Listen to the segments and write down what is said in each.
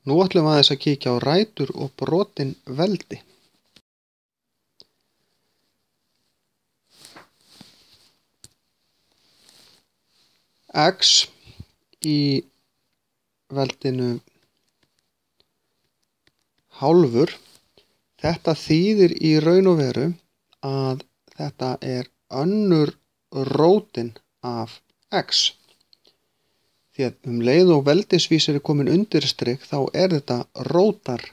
Nú ætlum við aðeins að kíkja á rætur og brotin veldi. X í veldinu hálfur. Þetta þýðir í raun og veru að þetta er önnur rótin af X. Því að leið og veldisvísir er komin undir strik þá er þetta rótar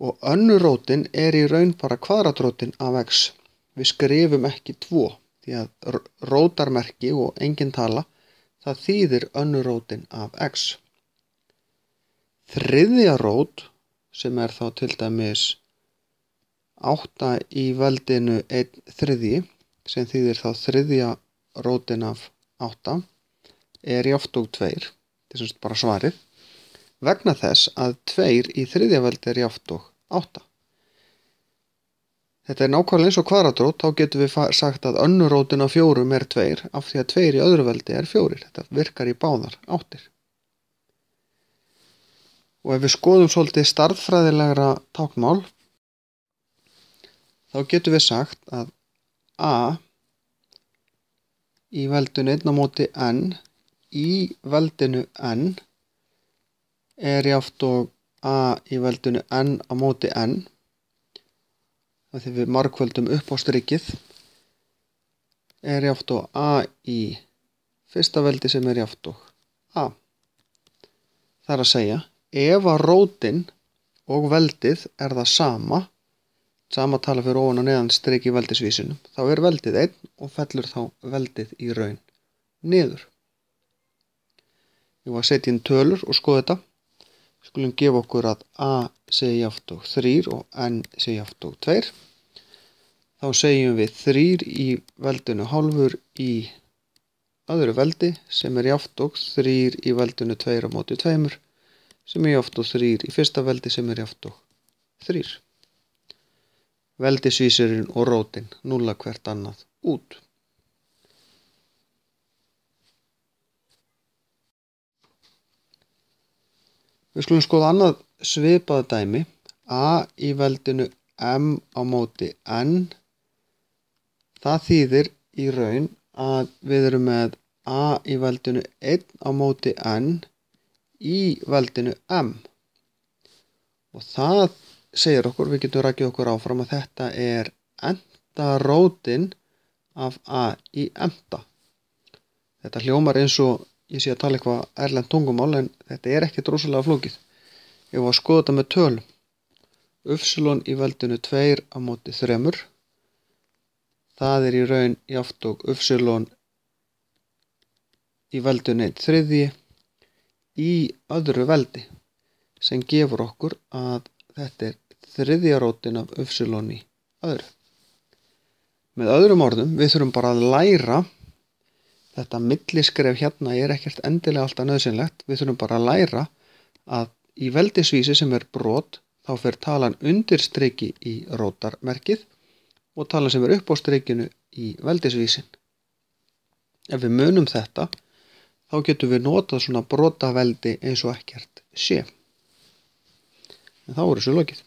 og önnur rótin er í raun bara kvadratrótin af X. Við skrifum ekki 2 því að rótarmerki og engin tala það þýðir önnur rótin af X. Þriðja rót sem er þá til dæmis 8 í veldinu 1/3 sem þýðir þá þriðja rótin af 8 er jafnt og 2, þetta er sem sagt bara svarið, vegna þess að 2 í þriðja veldi er jafnt og 8. Þetta er nákvæmlega eins og kvadratrót, þá getum við sagt að önnur rótin af 4 er 2, af því að 2 í öðru veldi er 4. Þetta virkar í báðar áttir. Og ef við skoðum svolítið stærðfræðilegra táknmál, þá getum við sagt að A í veldinu 1 á móti n í veldinu n er jafnt og A í veldinu n á móti n. Þegar við margföldum upp á strikið er jafnt og A í fyrsta veldi sem er jafnt og A. Það er að segja, ef að rótin og veldið er það sama tala fyrir ofan og neðan strik í veldisvísinum, þá er veldið 1 og fellur þá veldið í raun niður. Ég var að setja inn tölur og skoða þetta. Við skulum gefa okkur að A sé jafnt og 3 og n sé jafnt og 2. Þá segjum við 3 í veldinu hálfur í öðru veldi sem er jafnt og 3 í veldinu 2 á móti 2 sem er jafnt og 3 í fyrsta veldi sem er jafnt og 3. Veldisvísirinn og rótin núlla hvert annað út. Við skulum skoða annað svipað dæmi. A í veldinu m á móti n. Það þýðir í raun að við erum með A í veldinu 1 á móti n í veldinu m. Og það segir okkur, við getum rakið okkur áfram að þetta er enda-rótin af A í enda. Þetta hljómar eins og ég sé að tala eitthvað erlent tungumál en þetta er ekki rosalega flókið. Ég var að skoða þetta með tölum. Upsilon í veldinu 2 á móti 3. Það er í raun jafnt og upsilon í veldinu 1/3 í öðru veldi sem gefur okkur að þetta er þriðja rótin af upsilon í öðru. Með öðrum orðum, við þurfum bara að læra þetta milliskref hérna er ekkert endilega alltaf nauðsynlegt. Við þurfum bara að læra að í veldisvísi sem er brot, þá fer talan undir striki í rótarmerkið og talan sem er upp á strikinu í veldisvísin. Ef við munum þetta, þá getum við notað svona brotaveldi eins og ekkert sé. En þá er þessu lokið.